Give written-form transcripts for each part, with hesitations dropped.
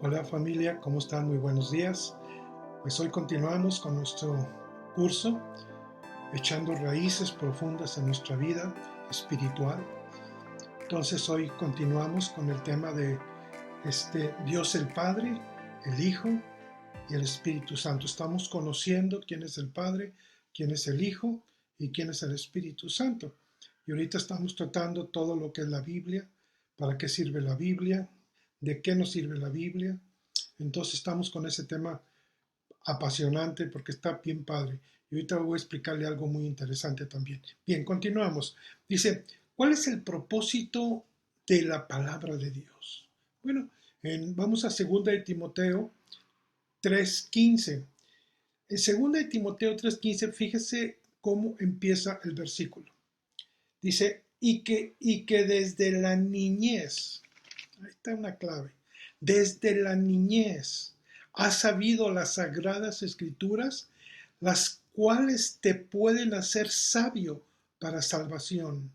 Hola familia, ¿cómo están? Muy buenos días. Pues hoy continuamos con nuestro curso, echando raíces profundas en nuestra vida espiritual. Entonces hoy continuamos con el tema de Dios el Padre, el Hijo y el Espíritu Santo. Estamos conociendo quién es el Padre, quién es el Hijo y quién es el Espíritu Santo. Y ahorita estamos tratando todo lo que es la Biblia, para qué sirve la Biblia, de qué nos sirve la Biblia. Entonces estamos con ese tema apasionante porque está bien padre. Y ahorita voy a explicarle algo muy interesante también. Bien, continuamos. Dice, ¿cuál es el propósito de la palabra de Dios? Bueno, vamos a 2 de Timoteo 3:15. En 2 de Timoteo 3:15, fíjese cómo empieza el versículo. Dice, y que desde la niñez, ahí está una clave, desde la niñez has sabido las sagradas escrituras, las cuales te pueden hacer sabio para salvación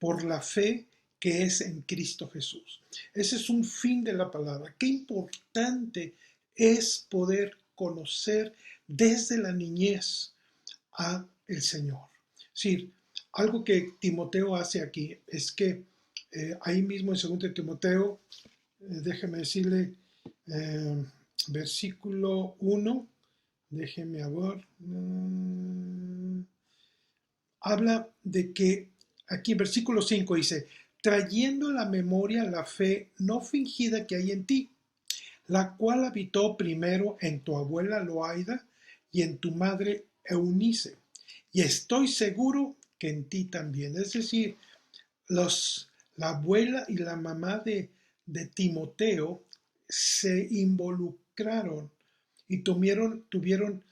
por la fe que es en Cristo Jesús. Ese es un fin de la palabra. Qué importante es poder conocer desde la niñez a el Señor. Sí, algo que Timoteo hace aquí es que ahí mismo en 2 de Timoteo, déjeme decirle, eh, versículo 1, déjeme ver, habla de que aquí en versículo 5 dice, trayendo a la memoria la fe no fingida que hay en ti, la cual habitó primero en tu abuela Loaida y en tu madre Eunice, y estoy seguro que en ti también. Es decir, la abuela y la mamá de Timoteo se involucraron y tuvieron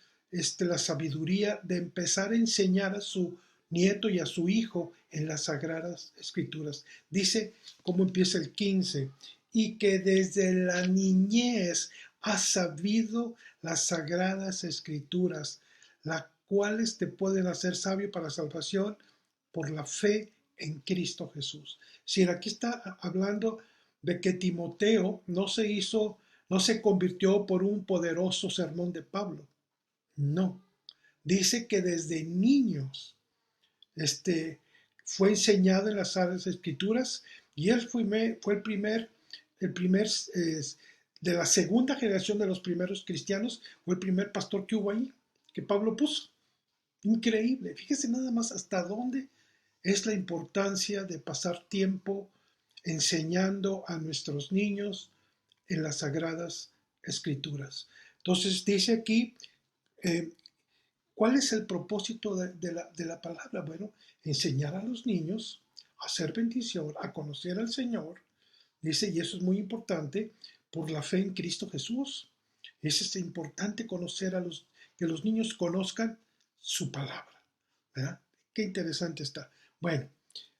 la sabiduría de empezar a enseñar a su nieto y a su hijo en las Sagradas Escrituras. Dice cómo empieza el 15, y que desde la niñez has sabido las Sagradas Escrituras, las cuales te pueden hacer sabio para salvación por la fe en Cristo Jesús. Si aquí está hablando de que Timoteo no se convirtió por un poderoso sermón de Pablo. No. Dice que desde niños fue enseñado en las Sagradas Escrituras y él fue el primer de la segunda generación de los primeros cristianos, fue el primer pastor que hubo ahí, que Pablo puso. Increíble. Fíjese nada más hasta dónde es la importancia de pasar tiempo enseñando a nuestros niños en las Sagradas Escrituras. Entonces dice aquí, eh, ¿cuál es el propósito de la palabra? Bueno, enseñar a los niños a hacer bendición, a conocer al Señor, dice, y eso es muy importante, por la fe en Cristo Jesús. Es importante que los niños conozcan su palabra, ¿verdad? Qué interesante está. Bueno,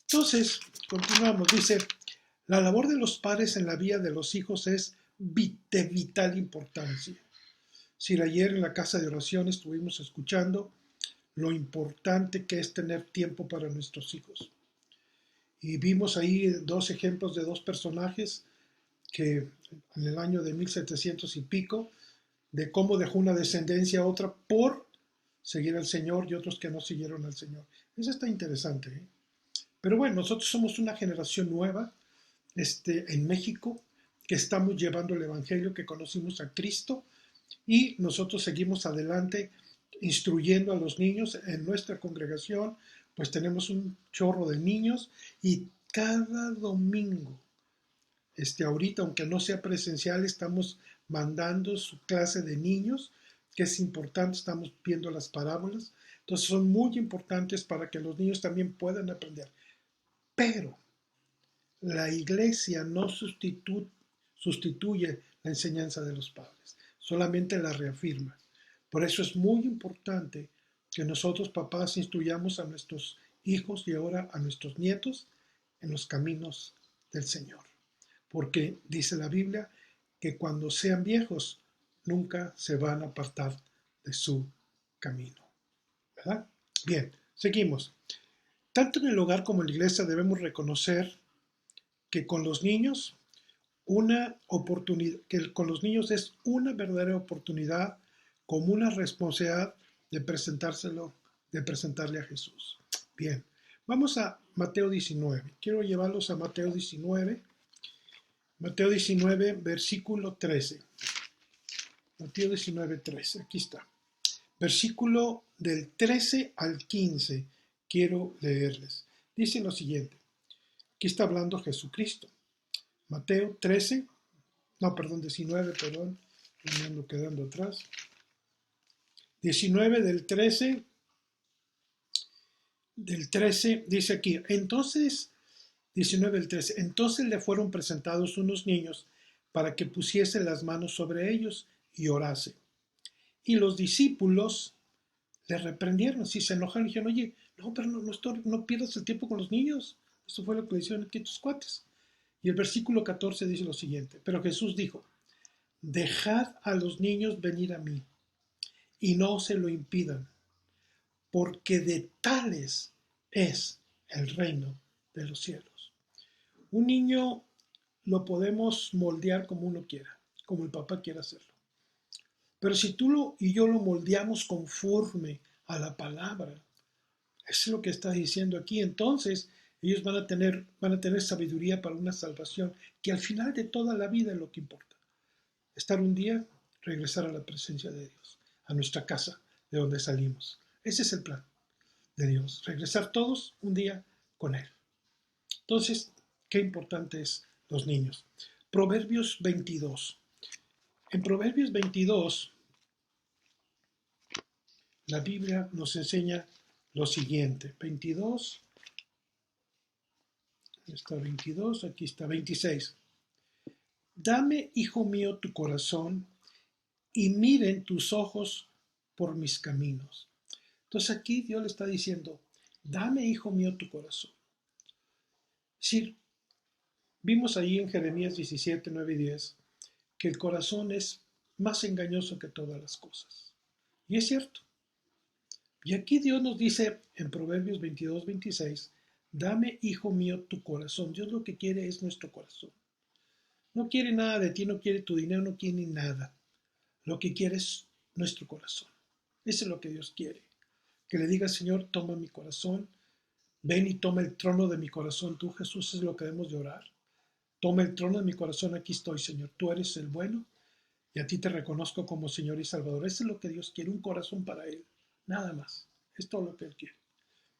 entonces, continuamos. Dice, la labor de los padres en la vida de los hijos es de vital importancia. Si ayer en la casa de oración estuvimos escuchando lo importante que es tener tiempo para nuestros hijos. Y vimos ahí dos ejemplos de dos personajes que en el año de 1700 y pico, de cómo dejó una descendencia a otra por seguir al Señor y otros que no siguieron al Señor. Eso está interesante, ¿eh? Pero bueno, nosotros somos una generación nueva en México que estamos llevando el Evangelio, que conocimos a Cristo y nosotros seguimos adelante instruyendo a los niños en nuestra congregación, pues tenemos un chorro de niños y cada domingo, ahorita aunque no sea presencial, estamos mandando su clase de niños, que es importante, estamos viendo las parábolas, entonces son muy importantes para que los niños también puedan aprender. Pero la iglesia no sustituye la enseñanza de los padres, solamente la reafirma. Por eso es muy importante que nosotros papás instruyamos a nuestros hijos y ahora a nuestros nietos en los caminos del Señor. Porque dice la Biblia que cuando sean viejos nunca se van a apartar de su camino. ¿Verdad? Bien, seguimos. Tanto en el hogar como en la iglesia debemos reconocer que con los niños una oportunidad, que con los niños es una verdadera oportunidad, como una responsabilidad de presentárselo, de presentarle a Jesús. Bien, vamos a Mateo 19. Quiero llevarlos a Mateo 19, versículo 13. Mateo 19, 13. Aquí está. Versículo del 13 al 15. Quiero leerles. Dice lo siguiente. Aquí está hablando Jesucristo. Mateo 13, no, perdón, 19, perdón, me ando quedando atrás. 19 del 13 dice aquí, entonces, 19 del 13, entonces le fueron presentados unos niños para que pusiese las manos sobre ellos y orase. Y los discípulos le reprendieron, si se enojaron, dijeron, oye, no, pero no pierdas el tiempo con los niños. Eso fue lo que le hicieron aquí a tus cuates. Y el versículo 14 dice lo siguiente, pero Jesús dijo, dejad a los niños venir a mí y no se lo impidan, porque de tales es el reino de los cielos. Un niño lo podemos moldear como uno quiera, como el papá quiera hacerlo. Pero si tú y yo lo moldeamos conforme a la palabra, eso es lo que está diciendo aquí, entonces ellos van a tener sabiduría para una salvación que al final de toda la vida es lo que importa. Estar un día, regresar a la presencia de Dios, a nuestra casa, de donde salimos. Ese es el plan de Dios, regresar todos un día con Él. Entonces, qué importante es los niños. Proverbios 22. En Proverbios 22, la Biblia nos enseña lo siguiente. 22, está 22, aquí está 26. Dame, hijo mío, tu corazón y miren tus ojos por mis caminos. Entonces aquí Dios le está diciendo, dame, hijo mío, tu corazón. Es decir, vimos ahí en Jeremías 17, 9 y 10 que el corazón es más engañoso que todas las cosas. Y es cierto. Y aquí Dios nos dice en Proverbios 22, 26, dame, hijo mío, tu corazón. Dios lo que quiere es nuestro corazón. No quiere nada de ti, no quiere tu dinero, no quiere nada. Lo que quiere es nuestro corazón. Eso es lo que Dios quiere. Que le diga, Señor, toma mi corazón. Ven y toma el trono de mi corazón. Tú, Jesús, es lo que debemos de orar. Toma el trono de mi corazón, aquí estoy, Señor. Tú eres el bueno y a ti te reconozco como Señor y Salvador. Eso es lo que Dios quiere, un corazón para Él. Nada más. Es todo lo que Él quiere.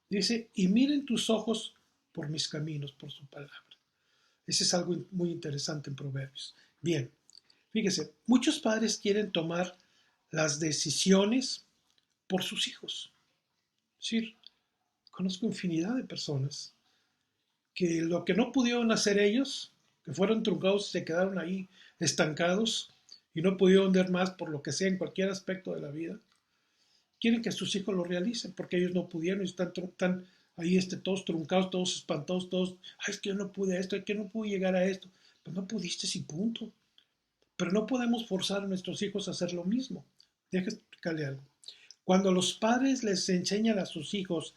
Dice, y miren tus ojos por mis caminos, por su palabra. Ese es algo muy interesante en Proverbios. Bien, fíjese, muchos padres quieren tomar las decisiones por sus hijos. Es decir, conozco infinidad de personas que lo que no pudieron hacer ellos, que fueron truncados y se quedaron ahí estancados y no pudieron ver más por lo que sea en cualquier aspecto de la vida, quieren que sus hijos lo realicen porque ellos no pudieron y están ahí todos truncados, todos espantados, todos, ay, es que yo no pude esto, es que no pude llegar a esto. Pues no pudiste, sí, punto. Pero no podemos forzar a nuestros hijos a hacer lo mismo. Déjame explicarle algo. Cuando los padres les enseñan a sus hijos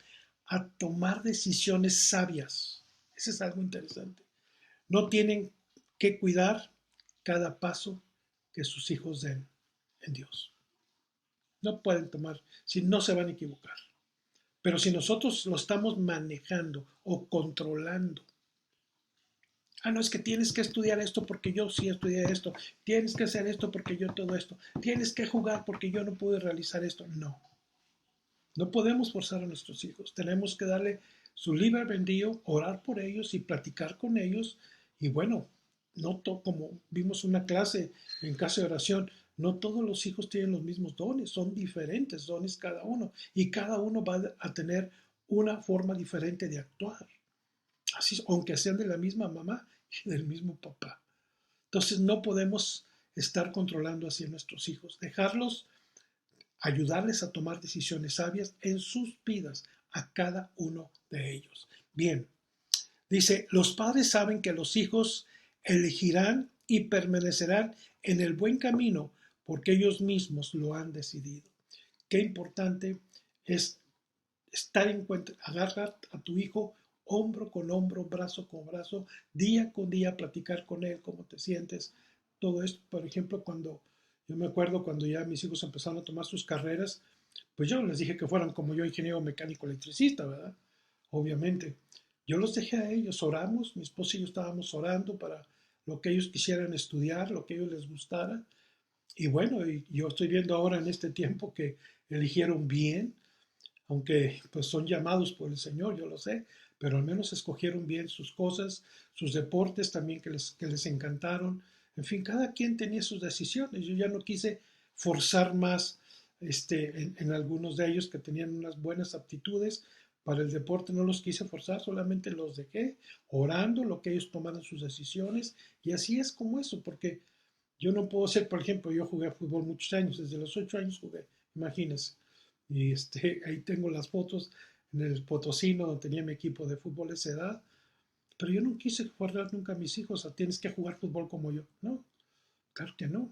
a tomar decisiones sabias, eso es algo interesante. No tienen que cuidar cada paso que sus hijos den en Dios. No pueden tomar, si no se van a equivocar. Pero si nosotros lo estamos manejando o controlando, no, es que tienes que estudiar esto porque yo sí estudié esto, tienes que hacer esto porque yo todo esto, tienes que jugar porque yo no pude realizar esto. No, no podemos forzar a nuestros hijos, tenemos que darle su libre albedrío, orar por ellos y platicar con ellos. Y bueno, como vimos una clase en casa de oración, no todos los hijos tienen los mismos dones, son diferentes dones cada uno y cada uno va a tener una forma diferente de actuar. Así, aunque sean de la misma mamá y del mismo papá. Entonces no podemos estar controlando así a nuestros hijos, dejarlos, ayudarles a tomar decisiones sabias en sus vidas, a cada uno de ellos. Bien, dice, los padres saben que los hijos elegirán y permanecerán en el buen camino porque ellos mismos lo han decidido. Qué importante es estar en cuenta, agarrar a tu hijo hombro con hombro, brazo con brazo, día con día, platicar con él, cómo te sientes, todo esto. Por ejemplo, yo me acuerdo cuando ya mis hijos empezaron a tomar sus carreras, pues yo les dije que fueran como yo, ingeniero mecánico electricista, ¿verdad? Obviamente. Yo los dejé a ellos, oramos, mi esposo y yo estábamos orando para lo que ellos quisieran estudiar, lo que a ellos les gustara. Y bueno, y yo estoy viendo ahora en este tiempo que eligieron bien, aunque pues son llamados por el Señor, yo lo sé, pero al menos escogieron bien sus cosas, sus deportes también que les encantaron. En fin, cada quien tenía sus decisiones. Yo ya no quise forzar más en algunos de ellos que tenían unas buenas aptitudes para el deporte, no los quise forzar, solamente los dejé orando lo que ellos tomaran sus decisiones. Y así es como eso, porque yo no puedo ser, por ejemplo, yo jugué fútbol muchos años, desde los 8 años jugué, imagínense. Y ahí tengo las fotos en el Potosino, donde tenía mi equipo de fútbol a esa edad. Pero yo no quise guardar nunca a mis hijos a tienes que jugar fútbol como yo. No, claro que no.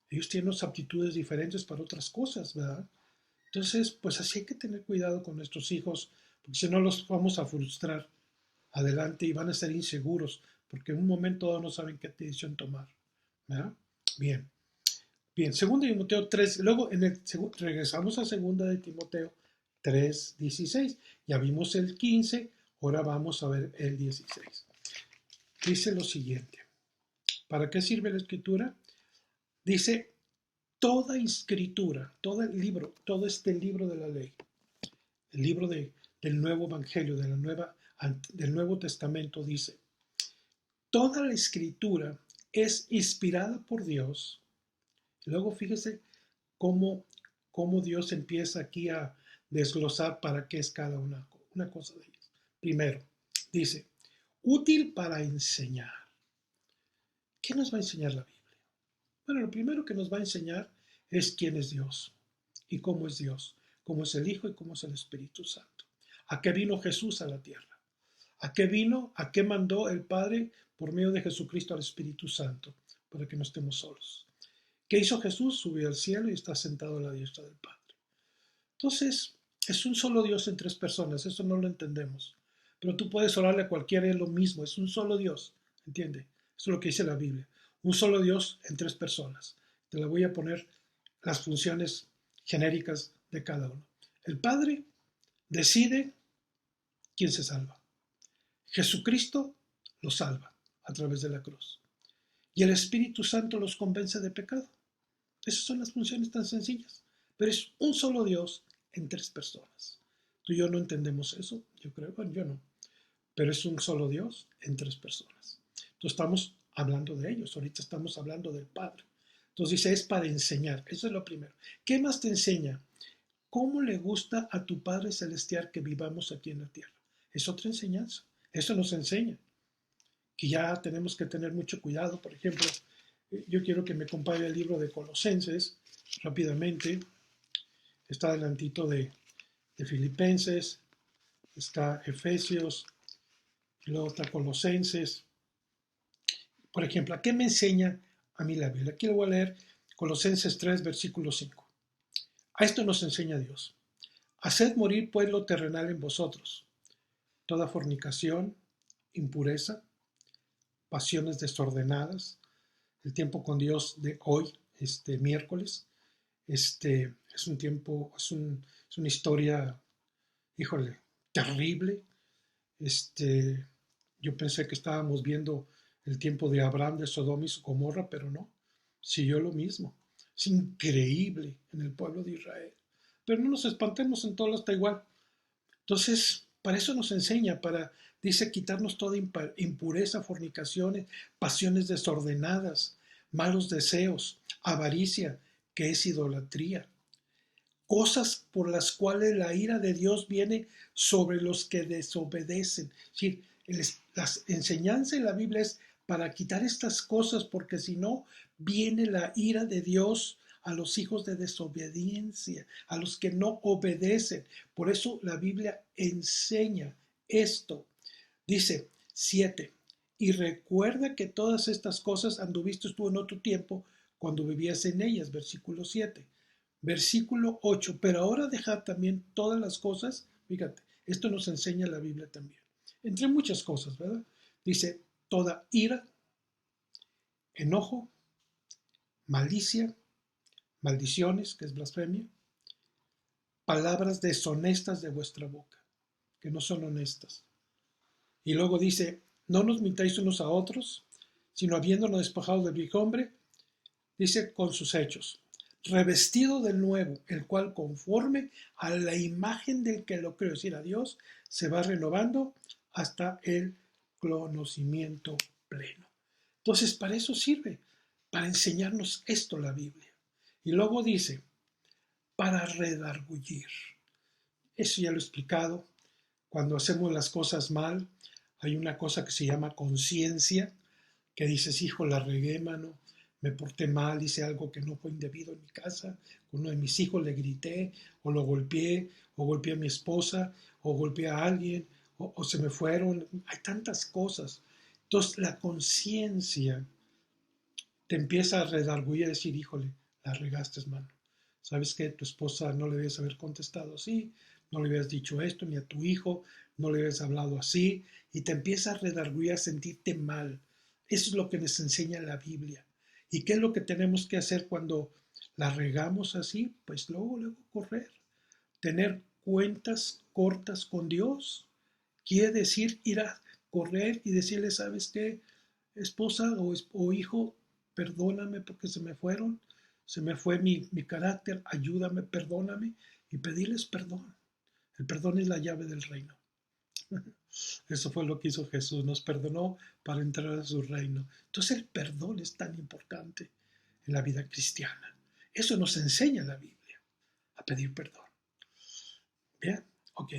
Ellos tienen unas aptitudes diferentes para otras cosas, ¿verdad? Entonces, pues así hay que tener cuidado con nuestros hijos, porque si no los vamos a frustrar adelante y van a ser inseguros, porque en un momento dado no saben qué decisión tomar, ¿verdad? Bien. Bien, segunda de Timoteo 3, luego regresamos a segunda de Timoteo 3:16. Ya vimos el 15, ahora vamos a ver el 16. Dice lo siguiente. ¿Para qué sirve la escritura? Dice, toda escritura, todo el libro, todo este libro de la ley, el libro del nuevo evangelio, del Nuevo Testamento, dice, toda la escritura es inspirada por Dios. Luego fíjese cómo, cómo Dios empieza aquí a desglosar para qué es cada una cosa de ellas. Primero, dice, útil para enseñar. ¿Qué nos va a enseñar la Biblia? Bueno, lo primero que nos va a enseñar es quién es Dios y cómo es Dios, cómo es el Hijo y cómo es el Espíritu Santo. ¿A qué vino Jesús a la tierra? ¿A qué vino? ¿A qué mandó el Padre por medio de Jesucristo al Espíritu Santo? Para que no estemos solos. ¿Qué hizo Jesús? Subió al cielo y está sentado a la diestra del Padre. Entonces, es un solo Dios en tres personas, eso no lo entendemos. Pero tú puedes orarle a cualquiera, es lo mismo, es un solo Dios, ¿entiende? Eso es lo que dice la Biblia. Un solo Dios en tres personas. Te la voy a poner las funciones genéricas de cada uno. El Padre decide quién se salva. Jesucristo los salva a través de la cruz. Y el Espíritu Santo los convence de pecado. Esas son las funciones tan sencillas. Pero es un solo Dios en tres personas. Tú y yo no entendemos eso, yo creo, bueno, yo no. Pero es un solo Dios en tres personas. Entonces estamos hablando de ellos, ahorita estamos hablando del Padre. Entonces dice, es para enseñar, eso es lo primero. ¿Qué más te enseña? ¿Cómo le gusta a tu Padre Celestial que vivamos aquí en la tierra? Es otra enseñanza, eso nos enseña. Que ya tenemos que tener mucho cuidado, por ejemplo, yo quiero que me acompañe el libro de Colosenses rápidamente. Está adelantito de Filipenses, está Efesios, y luego está Colosenses. Por ejemplo, ¿a qué me enseña a mí la Biblia? Aquí lo voy a leer, Colosenses 3, versículo 5. A esto nos enseña Dios. Haced morir pues lo terrenal en vosotros, toda fornicación, impureza, pasiones desordenadas, el tiempo con Dios de hoy, miércoles, es un tiempo, es una historia, híjole, terrible. Yo pensé que estábamos viendo el tiempo de Abraham, de Sodoma y Gomorra, pero no, siguió lo mismo. Es increíble en el pueblo de Israel. Pero no nos espantemos, en todo está igual. Entonces, para eso nos enseña, dice, quitarnos toda impureza, fornicaciones, pasiones desordenadas, malos deseos, avaricia, que es idolatría. Cosas por las cuales la ira de Dios viene sobre los que desobedecen. Es decir, la enseñanza en la Biblia es para quitar estas cosas, porque si no, viene la ira de Dios a los hijos de desobediencia, a los que no obedecen. Por eso la Biblia enseña esto. Dice 7. Y recuerda que todas estas cosas anduviste tú en otro tiempo cuando vivías en ellas. Versículo 7. Versículo 8. Pero ahora dejad también todas las cosas. Fíjate, esto nos enseña la Biblia también. entre muchas cosas, ¿verdad? Dice, toda ira, enojo, malicia, maldiciones, que es blasfemia, palabras deshonestas de vuestra boca, que no son honestas. Y luego dice, no nos mintáis unos a otros, sino habiéndonos despojado del viejo hombre, dice con sus hechos, revestido del nuevo, el cual conforme a la imagen del que lo creó, es decir, a Dios, se va renovando hasta el conocimiento pleno. Entonces, para eso sirve, para enseñarnos esto la Biblia. Y luego dice, para redargullir. Eso ya lo he explicado. Cuando hacemos las cosas mal, hay una cosa que se llama conciencia, que dices, hijo, la regué, mano, me porté mal, hice algo que no fue indebido en mi casa, con uno de mis hijos le grité, o lo golpeé, o golpeé a mi esposa, o golpeé a alguien, o se me fueron. Hay tantas cosas. Entonces, la conciencia te empieza a redarguir y a decir, híjole, la regaste, mano. ¿Sabes qué? Tu esposa no le debes haber contestado así, no le habías dicho esto, ni a tu hijo, no le habías hablado así, y te empieza a redarguir, a sentirte mal. Eso es lo que nos enseña la Biblia. ¿Y qué es lo que tenemos que hacer cuando la regamos así? Pues luego correr. Tener cuentas cortas con Dios. Quiere decir ir a correr y decirle, ¿sabes qué? Esposa o hijo, perdóname porque se me fue mi carácter, ayúdame, perdóname y pedirles perdón. El perdón es la llave del reino. Eso fue lo que hizo Jesús, nos perdonó para entrar a su reino. Entonces el perdón es tan importante en la vida cristiana. Eso nos enseña la Biblia, a pedir perdón. Bien, ok,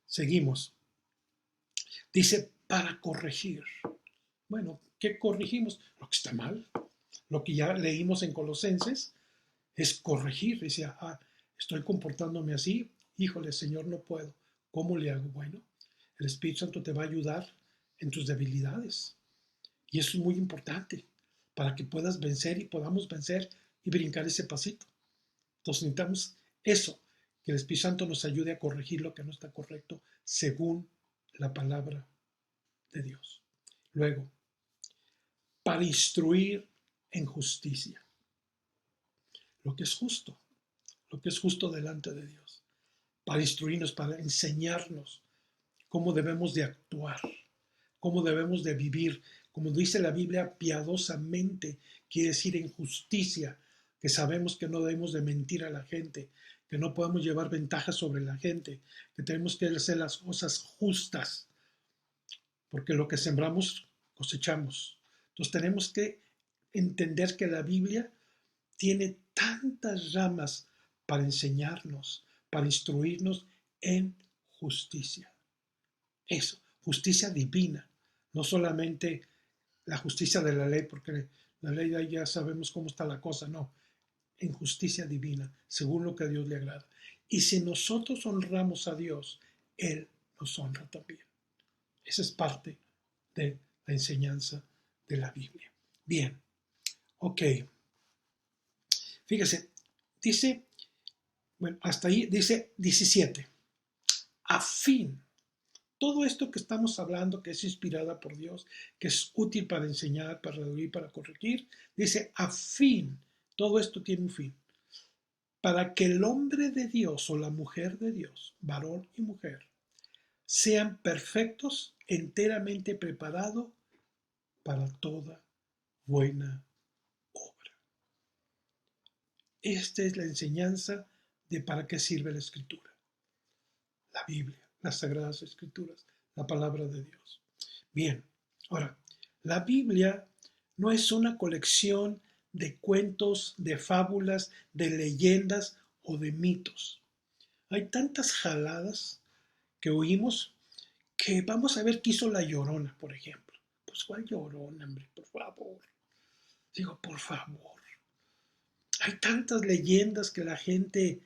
seguimos. Dice, para corregir. Bueno, ¿qué corregimos? Lo que está mal. Lo que ya leímos en Colosenses es corregir. Dice, estoy comportándome así. Híjole, Señor, no puedo. ¿Cómo le hago? Bueno, el Espíritu Santo te va a ayudar en tus debilidades. Y eso es muy importante para que puedas vencer y podamos vencer y brincar ese pasito. Entonces necesitamos eso, que el Espíritu Santo nos ayude a corregir lo que no está correcto según la palabra de Dios. Luego, para instruir en justicia, lo que es justo, lo que es justo delante de Dios, para instruirnos, para enseñarnos cómo debemos de actuar, cómo debemos de vivir, como dice la Biblia, piadosamente, quiere decir en justicia, que sabemos que no debemos de mentir a la gente, que no podemos llevar ventaja sobre la gente, que tenemos que hacer las cosas justas, porque lo que sembramos cosechamos. Entonces tenemos que entender que la Biblia tiene tantas ramas para enseñarnos, para instruirnos en justicia. Eso, justicia divina, no solamente la justicia de la ley, porque la ley ya sabemos cómo está la cosa, no, en justicia divina, según lo que a Dios le agrada. Y si nosotros honramos a Dios, Él nos honra también. Esa es parte de la enseñanza de la Biblia. Bien, ok. Fíjese, dice, bueno, hasta ahí dice 17. A fin, todo esto que estamos hablando, que es inspirada por Dios, que es útil para enseñar, para reducir, para corregir, dice a fin, todo esto tiene un fin. Para que el hombre de Dios o la mujer de Dios, varón y mujer, sean perfectos, enteramente preparados para toda buena obra. Esta es la enseñanza de para qué sirve la Escritura, la Biblia, las Sagradas Escrituras, la palabra de Dios. Bien, ahora, la Biblia no es una colección de cuentos, de fábulas, de leyendas o de mitos. Hay tantas jaladas que oímos que vamos a ver qué hizo la Llorona, por ejemplo. Pues ¿cuál Llorona, hombre? Por favor. Digo, por favor. Hay tantas leyendas que la gente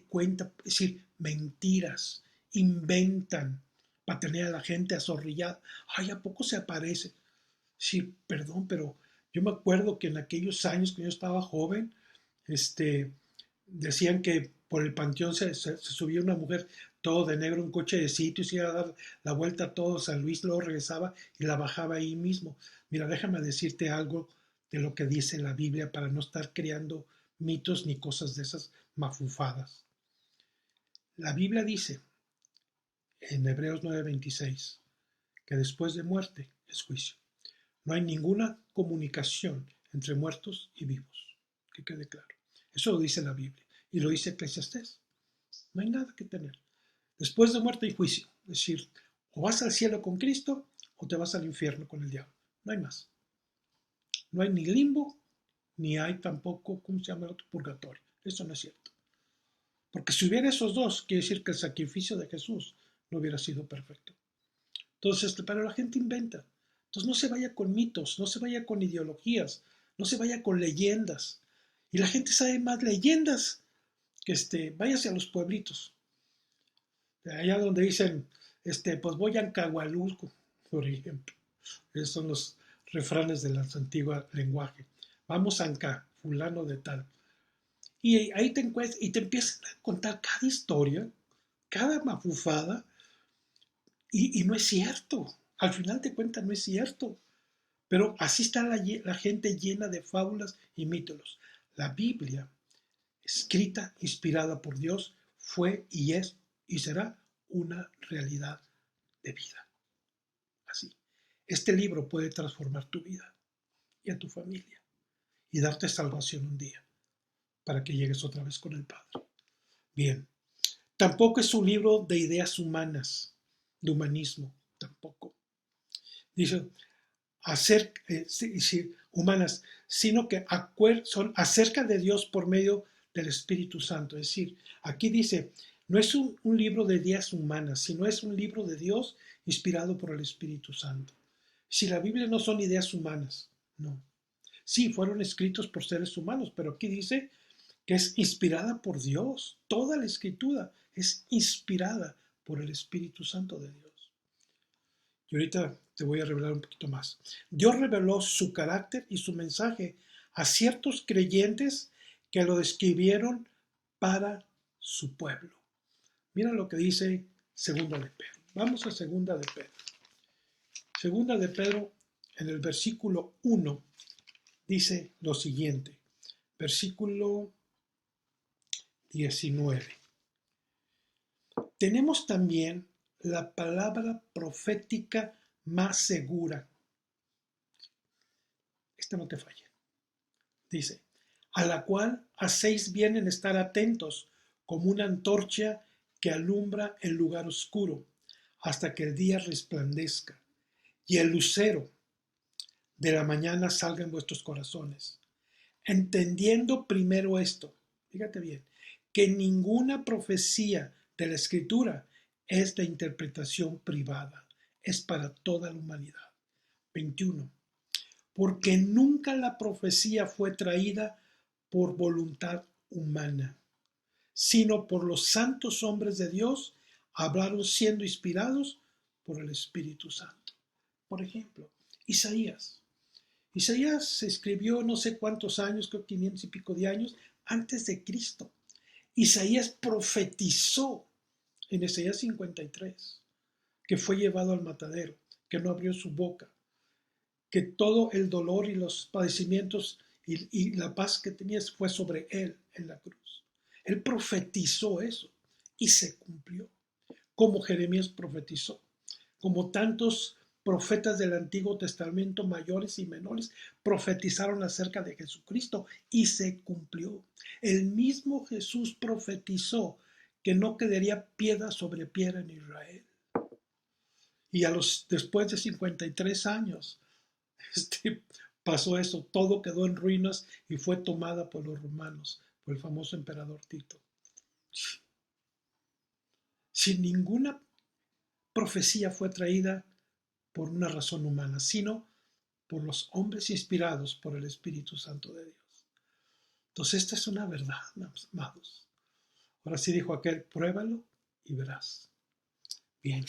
cuenta, es decir, mentiras, inventan para tener a la gente azorrillada. Ay, ¿a poco se aparece? Sí, perdón, pero yo me acuerdo que en aquellos años que yo estaba joven, decían que por el panteón se subía una mujer todo de negro, un coche de sitios, iba a dar la vuelta a todo San Luis, luego regresaba y la bajaba ahí mismo. Mira, déjame decirte algo de lo que dice la Biblia para no estar creando mitos ni cosas de esas mafufadas. La Biblia dice en Hebreos 9:26 que después de muerte es juicio. No hay ninguna comunicación entre muertos y vivos. Que quede claro. Eso lo dice la Biblia y lo dice Eclesiastés. No hay nada que tener. Después de muerte hay juicio. Es decir, o vas al cielo con Cristo o te vas al infierno con el diablo. No hay más. No hay ni limbo, ni hay tampoco, ¿cómo se llama el otro? Purgatorio. Eso no es cierto. Porque si hubiera esos dos, quiere decir que el sacrificio de Jesús no hubiera sido perfecto. Entonces, pero la gente inventa. Entonces no se vaya con mitos, no se vaya con ideologías, no se vaya con leyendas. Y la gente sabe más leyendas que váyase a los pueblitos. Allá donde dicen, pues voy a Ancahualulco, por ejemplo. Esos son los refranes del antiguo lenguaje. Vamos a Anca, fulano de tal. Y ahí te encuentras y te empiezan a contar cada historia, cada mafufada, y no es cierto. Al final de cuentas no es cierto. Pero así está la gente llena de fábulas y mitos. La Biblia, escrita, inspirada por Dios, fue y es y será una realidad de vida. Así. Este libro puede transformar tu vida y a tu familia y darte salvación un día para que llegues otra vez con el Padre. Bien. Tampoco es un libro de ideas humanas, de humanismo, tampoco. Dice, humanas, sino que son acerca de Dios por medio del Espíritu Santo. Es decir, aquí dice, no es un libro de ideas humanas, sino es un libro de Dios inspirado por el Espíritu Santo. Si la Biblia no son ideas humanas, no. Sí, fueron escritos por seres humanos, pero aquí dice que es inspirada por Dios. Toda la escritura es inspirada por el Espíritu Santo de Dios. Y ahorita te voy a revelar un poquito más. Dios reveló su carácter y su mensaje a ciertos creyentes que lo describieron para su pueblo. Mira lo que dice Segunda de Pedro. Vamos a Segunda de Pedro. Segunda de Pedro, en el versículo 1, dice lo siguiente. Versículo 19. Tenemos también la palabra profética más segura. Esta no te falla. Dice, a la cual hacéis bien en estar atentos como una antorcha que alumbra el lugar oscuro hasta que el día resplandezca y el lucero de la mañana salga en vuestros corazones. Entendiendo primero esto, fíjate bien, que ninguna profecía de la Escritura es de interpretación privada, es para toda la humanidad. 21. Porque nunca la profecía fue traída por voluntad humana, sino por los santos hombres de Dios, hablaron siendo inspirados por el Espíritu Santo. Por ejemplo, Isaías. Isaías se escribió no sé cuántos años, creo 500 y pico de años, antes de Cristo. Isaías profetizó en Isaías 53, que fue llevado al matadero, que no abrió su boca, que todo el dolor y los padecimientos y la paz que tenía fue sobre él en la cruz. Él profetizó eso y se cumplió, como Jeremías profetizó, como tantos profetas del Antiguo Testamento, mayores y menores, profetizaron acerca de Jesucristo y se cumplió. El mismo Jesús profetizó que no quedaría piedra sobre piedra en Israel. Y después de 53 años, pasó eso, todo quedó en ruinas y fue tomada por los romanos, por el famoso emperador Tito. Sin ninguna profecía fue traída por una razón humana, sino por los hombres inspirados por el Espíritu Santo de Dios. Entonces esta es una verdad, amados. Ahora sí dijo aquel, pruébalo y verás. Bien.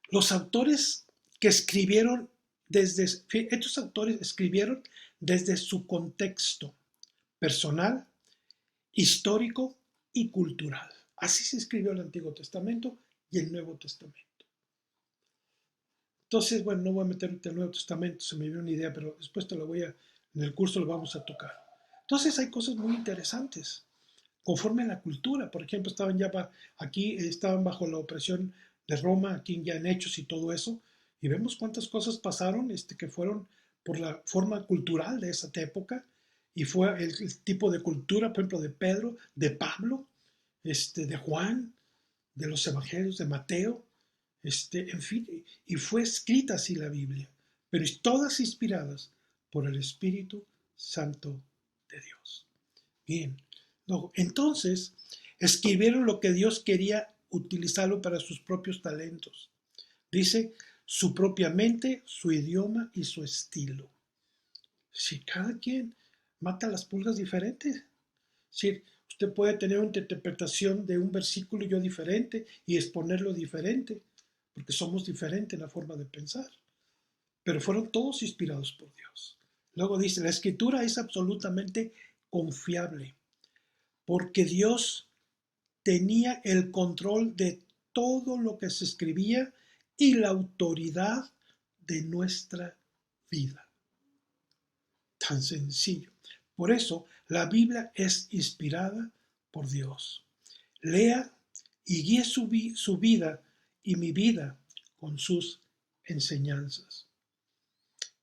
Los autores que escribieron estos autores escribieron desde su contexto personal, histórico y cultural. Así se escribió el Antiguo Testamento y el Nuevo Testamento. Entonces, bueno, no voy a meter el Nuevo Testamento, se me dio una idea, pero después en el curso lo vamos a tocar. Entonces hay cosas muy interesantes, conforme a la cultura. Por ejemplo, estaban bajo la opresión de Roma, aquí ya en Hechos y todo eso, y vemos cuántas cosas pasaron que fueron por la forma cultural de esa época, y fue el tipo de cultura, por ejemplo, de Pedro, de Pablo, de Juan, de los evangelios, de Mateo, en fin, y fue escrita así la Biblia, pero todas inspiradas por el Espíritu Santo de Dios. Bien, luego, entonces escribieron lo que Dios quería utilizarlo para sus propios talentos. Dice, su propia mente, su idioma y su estilo. Si cada quien mata las pulgas diferentes. Si usted puede tener una interpretación de un versículo y yo diferente y exponerlo diferente, porque somos diferentes en la forma de pensar. Pero fueron todos inspirados por Dios. Luego dice, la escritura es absolutamente confiable, porque Dios tenía el control de todo lo que se escribía y la autoridad de nuestra vida. Tan sencillo. Por eso la Biblia es inspirada por Dios. Lea y guíe su vida y mi vida con sus enseñanzas.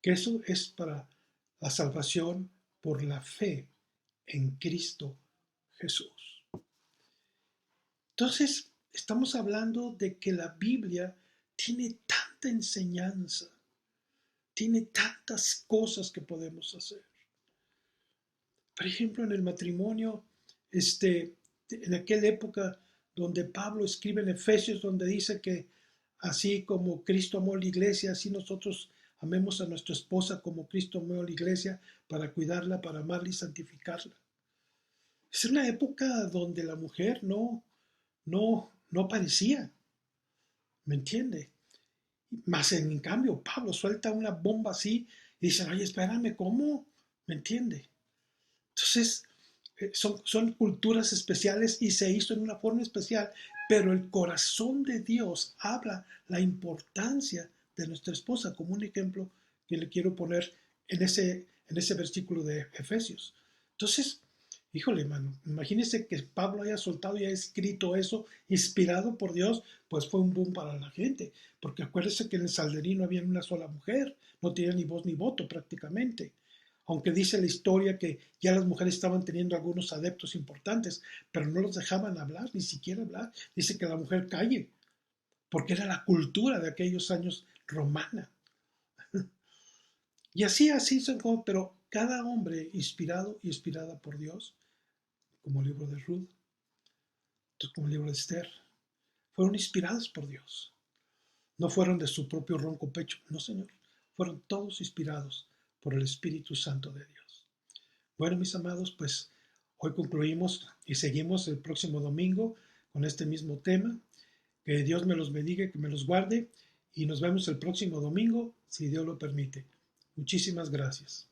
Que eso es para la salvación por la fe en Cristo Jesús. Entonces, estamos hablando de que la Biblia tiene tanta enseñanza, tiene tantas cosas que podemos hacer. Por ejemplo, en el matrimonio, en aquella época donde Pablo escribe en Efesios, donde dice que así como Cristo amó a la iglesia, así nosotros amemos a nuestra esposa como Cristo amó a la iglesia para cuidarla, para amarla y santificarla. Es una época donde la mujer no aparecía, ¿me entiende? Más en cambio, Pablo suelta una bomba así y dice, oye, espérame, ¿cómo? ¿Me entiende? Entonces, son culturas especiales y se hizo en una forma especial, pero el corazón de Dios habla la importancia de nuestra esposa, como un ejemplo que le quiero poner en ese versículo de Efesios. Entonces, híjole, hermano, imagínese que Pablo haya soltado y haya escrito eso, inspirado por Dios, pues fue un boom para la gente, porque acuérdese que en el Salderín no había una sola mujer, no tenía ni voz ni voto prácticamente. Aunque dice la historia que ya las mujeres estaban teniendo algunos adeptos importantes, pero no los dejaban hablar, ni siquiera hablar. Dice que la mujer calle, porque era la cultura de aquellos años romana. Y así son, pero cada hombre inspirado y inspirada por Dios, como el libro de Ruth, como el libro de Esther, fueron inspirados por Dios. No fueron de su propio ronco pecho, no, Señor. Fueron todos inspirados por el Espíritu Santo de Dios. Bueno, mis amados, pues hoy concluimos y seguimos el próximo domingo con este mismo tema. Que Dios me los bendiga, que me los guarde y nos vemos el próximo domingo, si Dios lo permite. Muchísimas gracias.